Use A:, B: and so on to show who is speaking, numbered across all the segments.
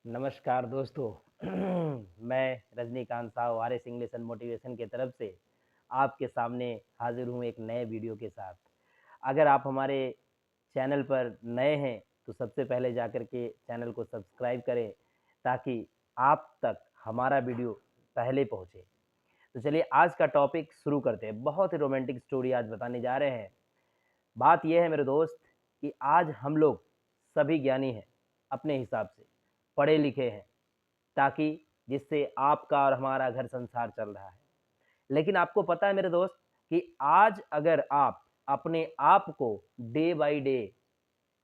A: नमस्कार दोस्तों। मैं Rajinikanth Sahu R S English and motivation की तरफ से आपके सामने हाजिर हूँ एक नए वीडियो के साथ। अगर आप हमारे चैनल पर नए हैं तो सबसे पहले जाकर के चैनल को सब्सक्राइब करें ताकि आप तक हमारा वीडियो पहले पहुँचे। तो चलिए आज का टॉपिक शुरू करते हैं। बहुत ही रोमांटिक स्टोरी आज बताने जा रहे हैं। बात यह है मेरे दोस्त कि आज हम लोग सभी ज्ञानी हैं, अपने हिसाब से पढ़े लिखे हैं, ताकि जिससे आपका और हमारा घर संसार चल रहा है। लेकिन आपको पता है मेरे दोस्त कि आज अगर आप अपने आप को डे बाय डे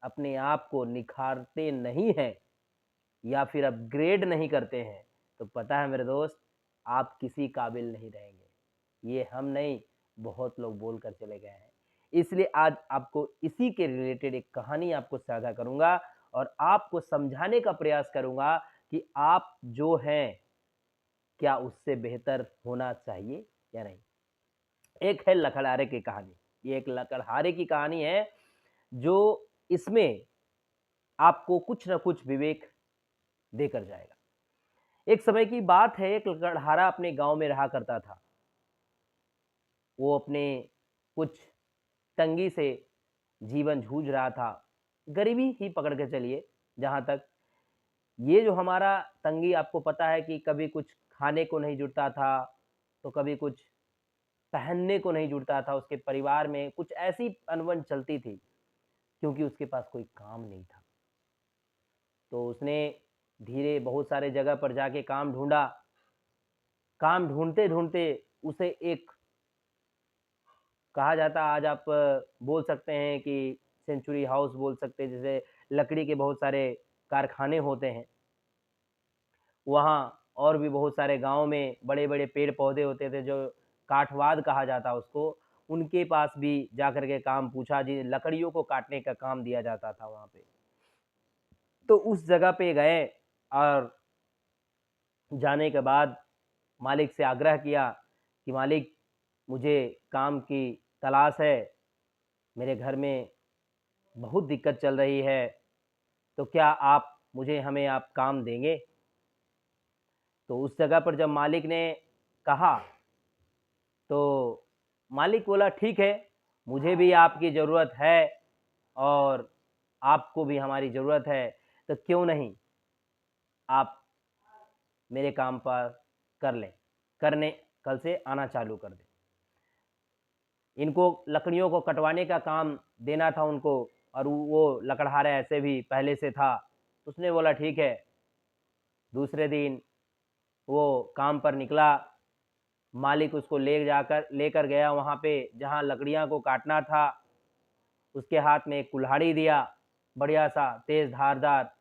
A: अपने आप को निखारते नहीं हैं या फिर अपग्रेड नहीं करते हैं, तो पता है मेरे दोस्त आप किसी काबिल नहीं रहेंगे। ये हम नहीं, बहुत लोग बोल कर चले गए हैं। इसलिए आज आपको इसी के रिलेटेड एक कहानी आपको साझा करूंगा और आपको समझाने का प्रयास करूंगा कि आप जो हैं क्या उससे बेहतर होना चाहिए या नहीं। एक है लकड़हारे की कहानी। ये एक लकड़हारे की कहानी है जो इसमें आपको कुछ ना कुछ विवेक देकर जाएगा। एक समय की बात है, एक लकड़हारा अपने गांव में रहा करता था। वो अपने कुछ तंगी से जीवन जूझ रहा था। गरीबी ही पकड़ के चलिए। जहाँ तक ये जो हमारा तंगी, आपको पता है कि कभी कुछ खाने को नहीं जुटता था, तो कभी कुछ पहनने को नहीं जुटता था। उसके परिवार में कुछ ऐसी अनबन चलती थी क्योंकि उसके पास कोई काम नहीं था। तो उसने धीरे बहुत सारे जगह पर जाके काम ढूंढा। काम ढूंढते ढूंढते उसे एक, कहा जाता, आज आप बोल सकते हैं कि सेंचुरी हाउस बोल सकते हैं, जैसे लकड़ी के बहुत सारे कारखाने होते हैं वहाँ। और भी बहुत सारे गांव में बड़े बड़े पेड़ पौधे होते थे जो काठवाद कहा जाता उसको। उनके पास भी जाकर के काम पूछा, जी लकड़ियों को काटने का काम दिया जाता था वहाँ पे। तो उस जगह पे गए और जाने के बाद मालिक से आग्रह किया कि मालिक, मुझे काम की तलाश है, मेरे घर में बहुत दिक्कत चल रही है, तो क्या आप मुझे हमें आप काम देंगे। तो उस जगह पर जब मालिक ने कहा तो मालिक बोला, ठीक है, मुझे भी आपकी ज़रूरत है और आपको भी हमारी ज़रूरत है, तो क्यों नहीं आप मेरे काम पर कर लें, करने कल से आना चालू कर दें। इनको लकड़ियों को कटवाने का काम देना था उनको, और वो लकड़हारा ऐसे भी पहले से था। तो उसने बोला ठीक है। दूसरे दिन वो काम पर निकला। मालिक उसको लेकर गया वहाँ पे जहाँ लकड़ियाँ को काटना था। उसके हाथ में एक कुल्हाड़ी दिया, बढ़िया सा तेज धारदार,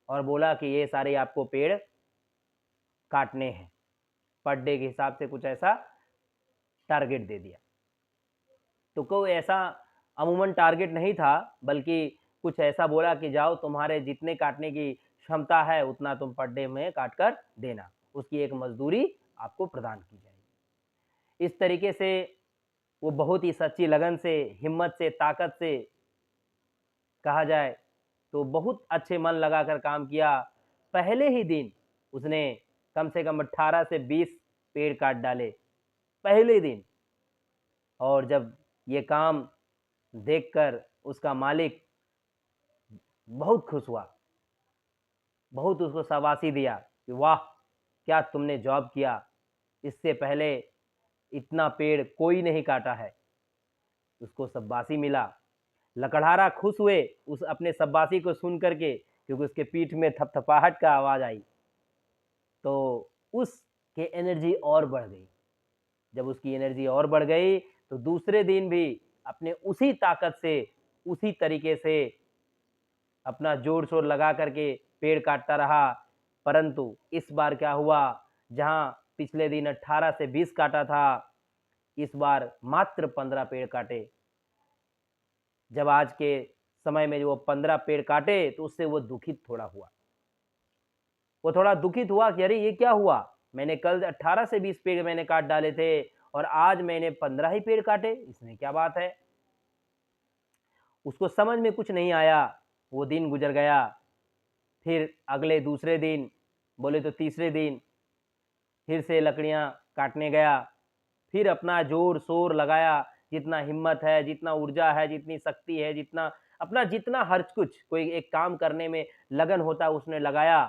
A: और बोला कि ये सारे आपको पेड़ काटने हैं। पर डे के हिसाब से कुछ ऐसा टारगेट दे दिया। तो कोई ऐसा अमूमन टारगेट नहीं था, बल्कि कुछ ऐसा बोला कि जाओ, तुम्हारे जितने काटने की क्षमता है उतना तुम पर डे में काट कर देना, उसकी एक मजदूरी आपको प्रदान की जाएगी। इस तरीके से वो बहुत ही सच्ची लगन से, हिम्मत से, ताकत से, कहा जाए तो बहुत अच्छे मन लगाकर काम किया। पहले ही दिन उसने कम से कम 18 से 20 पेड़ काट डाले, पहले दिन। और जब ये काम देखकर उसका मालिक बहुत खुश हुआ, बहुत उसको शाबाशी दिया कि वाह, क्या तुमने जॉब किया, इससे पहले इतना पेड़ कोई नहीं काटा है। उसको शाबाशी मिला। लकड़हारा खुश हुए उस अपने शाबाशी को सुन करके, क्योंकि उसके पीठ में थपथपाहट का आवाज़ आई। तो उसके एनर्जी और बढ़ गई। जब उसकी एनर्जी और बढ़ गई तो दूसरे दिन भी अपने उसी ताकत से, उसी तरीके से अपना जोर शोर लगा करके पेड़ काटता रहा। परंतु इस बार क्या हुआ, जहां पिछले दिन 18 से 20 काटा था, इस बार मात्र 15 पेड़ काटे। जब आज के समय में जो वो 15 पेड़ काटे तो उससे वो दुखित थोड़ा हुआ। वो थोड़ा दुखित हुआ कि अरे ये क्या हुआ, मैंने कल 18 से 20 पेड़ मैंने काट डाले थे और आज मैंने 15 ही पेड़ काटे, इसमें क्या बात है। उसको समझ में कुछ नहीं आया। वो दिन गुजर गया। फिर अगले दूसरे दिन, बोले तो तीसरे दिन फिर से लकड़ियाँ काटने गया। फिर अपना ज़ोर-शोर लगाया, जितना हिम्मत है, जितना ऊर्जा है, जितनी शक्ति है, जितना अपना जितना हर कुछ कोई एक काम करने में लगन होता है उसने लगाया,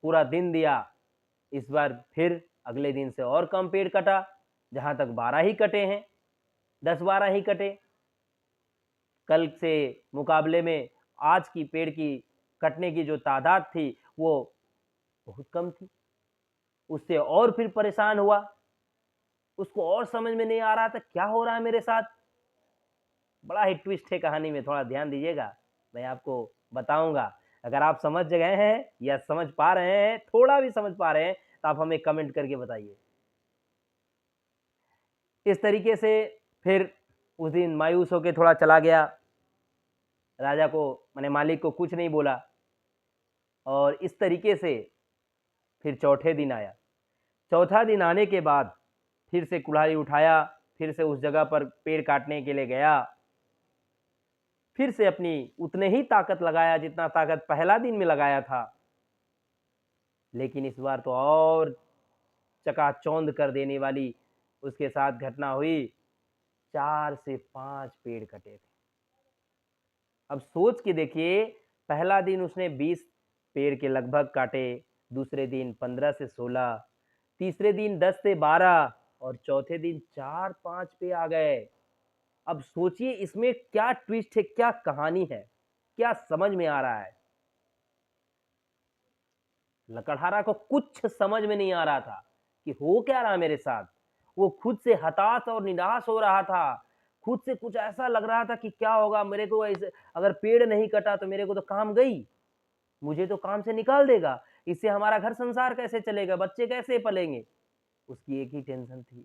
A: पूरा दिन दिया। इस बार फिर अगले दिन से और कम पेड़ कटा, जहाँ तक 12 ही कटे हैं, 10-12 ही कटे। कल से मुकाबले में आज की पेड़ की कटने की जो तादाद थी, वो बहुत कम थी। उससे और फिर परेशान हुआ, उसको और समझ में नहीं आ रहा था क्या हो रहा है मेरे साथ। बड़ा ही ट्विस्ट है कहानी में, थोड़ा ध्यान दीजिएगा, मैं आपको बताऊँगा। अगर आप समझ गए हैं या समझ पा रहे हैं, थोड़ा भी समझ पा रहे हैं, तो आप हमें कमेंट करके बताइए। इस तरीके से फिर उस दिन मायूस होके थोड़ा चला गया। राजा को माने मालिक को कुछ नहीं बोला और इस तरीके से फिर चौथे दिन आया। चौथा दिन आने के बाद फिर से कुल्हाड़ी उठाया, फिर से उस जगह पर पेड़ काटने के लिए गया। फिर से अपनी उतने ही ताकत लगाया जितना ताकत पहला दिन में लगाया था। लेकिन इस बार तो और चकाचौंध कर देने वाली उसके साथ घटना हुई। 4 से 5 पेड़ कटे थे। अब सोच के देखिए, पहला दिन उसने 20 पेड़ के लगभग काटे, दूसरे दिन 15 से 16, तीसरे दिन 10 से 12 और चौथे दिन 4-5 पे आ गए। अब सोचिए इसमें क्या ट्विस्ट है, क्या कहानी है, क्या समझ में आ रहा है? लकड़हारा को कुछ समझ में नहीं आ रहा था कि हो क्या रहा मेरे साथ। वो खुद से हताश और निराश हो रहा था। खुद से कुछ ऐसा लग रहा था कि क्या होगा मेरे को, ऐसे अगर पेड़ नहीं कटा तो मेरे को तो काम गई। मुझे तो काम से निकाल देगा। इससे हमारा घर संसार कैसे चलेगा? बच्चे कैसे पलेंगे? उसकी एक ही टेंशन थी।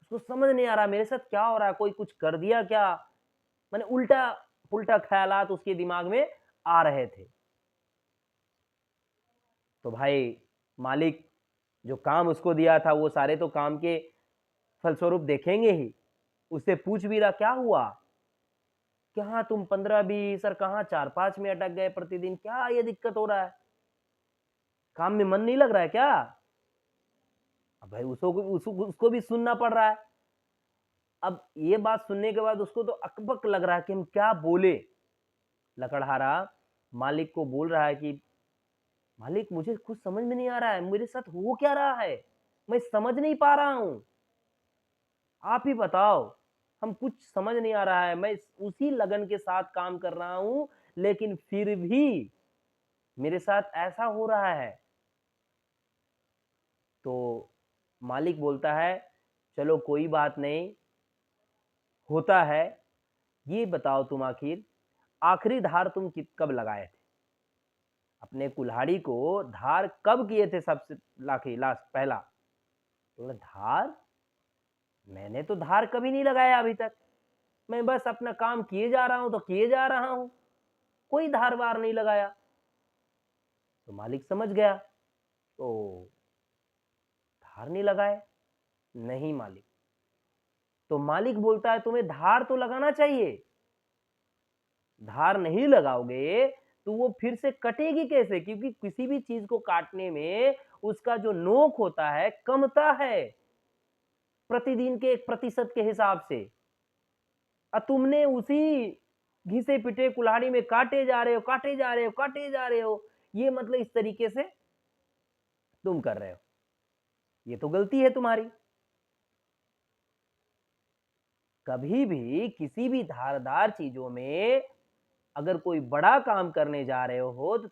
A: उसको समझ नहीं आ रहा मेरे साथ क्या हो रहा है? कोई कुछ कर दिया क्या? माने उल्टा-पुल्टा ख़्यालात उसके दिमाग में आ रहे थे। तो भाई मालिक जो काम उसको दिया था वो सारे तो काम के फलस्वरूप देखेंगे ही। उससे पूछ भी रहा क्या हुआ? कहाँ तुम 15-20 और कहाँ 4-5 में अटक गए प्रतिदिन? क्या ये दिक्कत हो रहा है? काम में मन नहीं लग रहा है क्या? अब भाई उसको भी सुनना पड़ रहा है। अब ये बात सुनने के बाद उसको तो अकबक लग रहा है कि हम क्या बोले। लकड़हारा मालिक को बोल रहा है कि मालिक मुझे कुछ समझ में नहीं आ रहा है, मेरे साथ हो क्या रहा है? मैं समझ नहीं पा रहा हूँ। आप ही बताओ, हम कुछ समझ नहीं आ रहा है। मैं उसी लगन के साथ काम कर रहा हूँ, लेकिन फिर भी मेरे साथ ऐसा हो रहा है। तो मालिक बोलता है, चलो कोई बात नहीं, होता है। ये बताओ तुम आखिर आखिरी धार तुम कब लगाए थे? अपने कुल्हाड़ी को धार कब किए थे सबसे लास्ट पहला? तो बोला धार? मैंने तो धार कभी नहीं लगाया अभी तक। मैं बस अपना काम किए जा रहा हूँ तो किए जा रहा हूँ। कोई धार वार नहीं लगाया। तो मालिक समझ गया, तो धार नहीं लगाए? नहीं मालिक। तो मालिक बोलता है तुम्हें धार तो लगाना चाहिए। धार नहीं लगाओगे तो वो फिर से कटेगी कैसे? क्योंकि किसी भी चीज को काटने में उसका जो नोक होता है कमता है, प्रतिदिन के 1% के हिसाब से। तुमने उसी घिसे पिटे कुल्हाड़ी में काटे जा रहे हो, काटे जा रहे हो, काटे जा रहे हो। ये मतलब इस तरीके से तुम कर रहे हो। ये तो गलती है तुम्हारी। कभी भी किसी भी धारदार चीजों में अगर कोई बड़ा काम करने जा रहे हो तो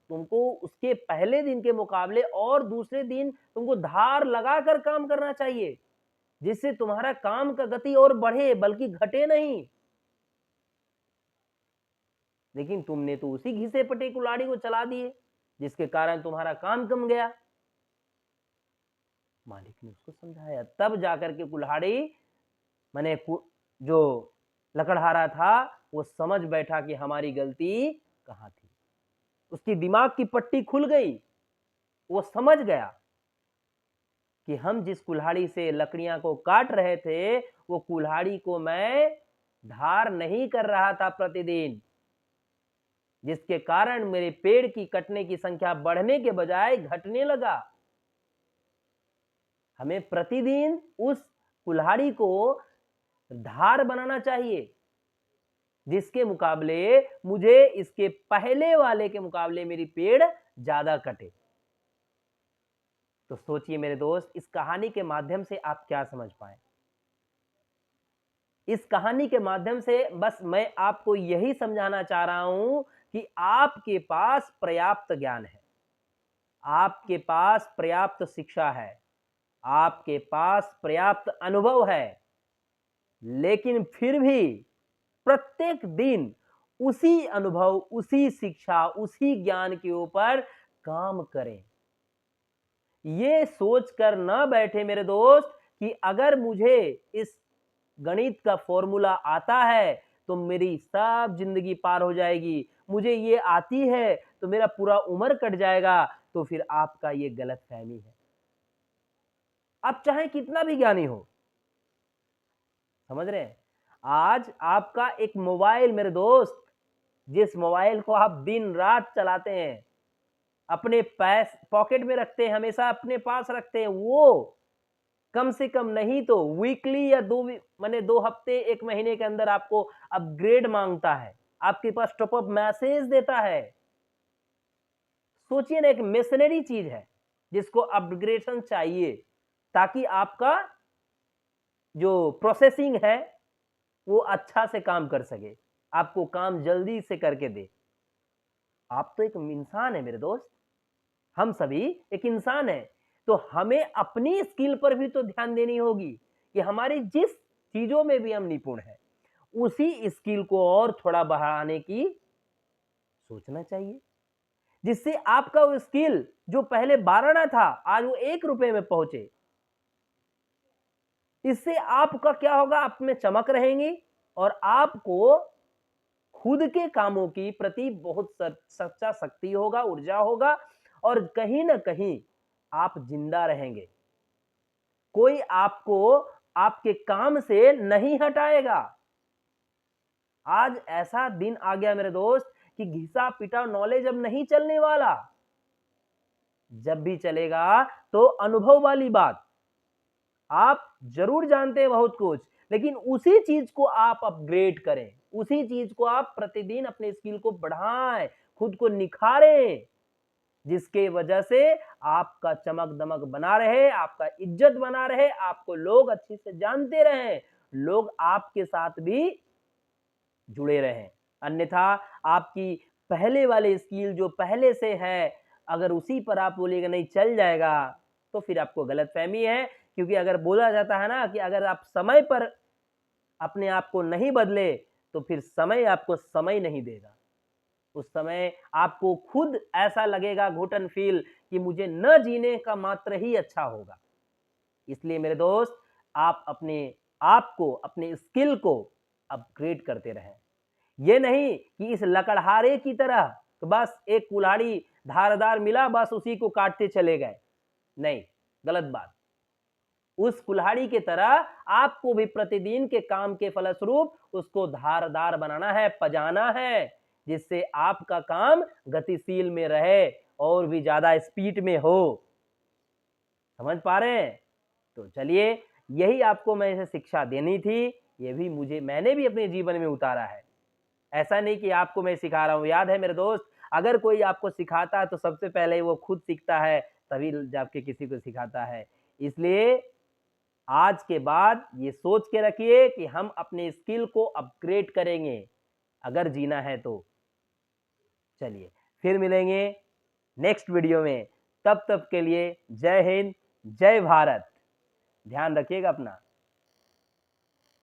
A: तुमको उसके पहले दिन के मुकाबले और दूसरे दिन तुमको धार लगाकर काम करना चाहिए, जिससे तुम्हारा काम का गति और बढ़े बल्कि घटे नहीं। लेकिन तुमने तो उसी घिसे पटे कुल्हाड़ी को चला दिए, जिसके कारण तुम्हारा काम कम गया। मालिक ने उसको समझाया, तब जाकर के कुल्हाड़ी माने जो लकड़हारा था वो समझ बैठा कि हमारी गलती कहाँ थी। उसकी दिमाग की पट्टी खुल गई। वो समझ गया कि हम जिस कुल्हाड़ी से लकड़ियां को काट रहे थे वो कुल्हाड़ी को मैं धार नहीं कर रहा था प्रतिदिन। जिसके कारण मेरे पेड़ की कटने की संख्या बढ़ने के बजाय घटने लगा। हमें प्रतिदिन उस कुल्हाड़ी को धार बनाना चाहिए, जिसके मुकाबले मुझे इसके पहले वाले के मुकाबले मेरी पेड़ ज्यादा कटे। तो सोचिए मेरे दोस्त, इस कहानी के माध्यम से आप क्या समझ पाए? इस कहानी के माध्यम से बस मैं आपको यही समझाना चाह रहा हूं कि आपके पास पर्याप्त ज्ञान है, आपके पास पर्याप्त शिक्षा है, आपके पास पर्याप्त अनुभव है, लेकिन फिर भी प्रत्येक दिन उसी अनुभव, उसी शिक्षा, उसी ज्ञान के ऊपर काम करें। ये सोचकर न बैठे मेरे दोस्त कि अगर मुझे इस गणित का फॉर्मूला आता है तो मेरी सब जिंदगी पार हो जाएगी, मुझे ये आती है तो मेरा पूरा उम्र कट जाएगा। तो फिर आपका ये गलतफहमी है। आप चाहे कितना भी ज्ञानी हो, समझ रहे हैं? आज आपका एक मोबाइल मेरे दोस्त, जिस मोबाइल को आप दिन रात चलाते हैं, अपने पॉकेट में रखते हैं, हमेशा अपने पास रखते हैं, वो कम से कम नहीं तो वीकली या माने 2 हफ्ते 1 महीने के अंदर आपको अपग्रेड मांगता है, आपके पास टॉप अप मैसेज देता है। सोचिए ना, एक मशीनरी चीज है जिसको अपग्रेडेशन चाहिए ताकि आपका जो प्रोसेसिंग है वो अच्छा से काम कर सके, आपको काम जल्दी से करके दे। आप तो एक इंसान है मेरे दोस्त, हम सभी एक इंसान है, तो हमें अपनी स्किल पर भी तो ध्यान देनी होगी कि हमारी जिस चीजों में भी हम निपुण हैं, उसी स्किल को और थोड़ा बढ़ाने की सोचना चाहिए, जिससे आपका वो स्किल जो पहले 12 आना था आज वो 1 रुपए में पहुंचे। इससे आपका क्या होगा, आप में चमक रहेंगी और आपको खुद के कामों की प्रति बहुत सच्चा शक्ति होगा, ऊर्जा होगा और कहीं ना कहीं आप जिंदा रहेंगे। कोई आपको आपके काम से नहीं हटाएगा। आज ऐसा दिन आ गया मेरे दोस्त कि घिसा पिटा नॉलेज अब नहीं चलने वाला। जब भी चलेगा तो अनुभव वाली बात। आप जरूर जानते हैं बहुत कुछ, लेकिन उसी चीज को आप अपग्रेड करें, उसी चीज को आप प्रतिदिन अपने स्किल को बढ़ाएं, खुद को निखारें, जिसके वजह से आपका चमक दमक बना रहे, आपका इज्जत बना रहे, आपको लोग अच्छे से जानते रहें, लोग आपके साथ भी जुड़े रहें। अन्यथा आपकी पहले वाले स्किल जो पहले से है, अगर उसी पर आप बोलिएगा नहीं चल जाएगा, तो फिर आपको गलतफहमी है। क्योंकि अगर बोला जाता है ना कि अगर आप समय पर अपने आप को नहीं बदले तो फिर समय आपको समय नहीं देगा। उस समय आपको खुद ऐसा लगेगा, घुटन फील कि मुझे न जीने का मात्र ही अच्छा होगा। इसलिए मेरे दोस्त, आप अपने आप को, अपने स्किल को अपग्रेड करते रहें। ये नहीं कि इस लकड़हारे की तरह तो बस एक कुल्हाड़ी धारदार मिला बस उसी को काटते चले गए, नहीं, गलत बात। उस कुल्हाड़ी की तरह आपको भी प्रतिदिन के काम के फलस्वरूप उसको धारदार बनाना है, पजाना है, जिससे आपका काम गतिशील में रहे और भी ज्यादा स्पीड में हो। समझ पा रहे हैं? तो चलिए, यही आपको मैं इसे शिक्षा देनी थी। ये भी मैंने भी अपने जीवन में उतारा है। ऐसा नहीं कि आपको मैं सिखा रहा हूं। याद है मेरे दोस्त, अगर कोई आपको सिखाता है तो सबसे पहले वो खुद सीखता है, तभी जाके किसी को सिखाता है। इसलिए आज के बाद ये सोच के रखिए कि हम अपने स्किल को अपग्रेड करेंगे अगर जीना है तो। चलिए, फिर मिलेंगे नेक्स्ट वीडियो में। तब तक के लिए जय हिंद, जय भारत। ध्यान रखिएगा अपना।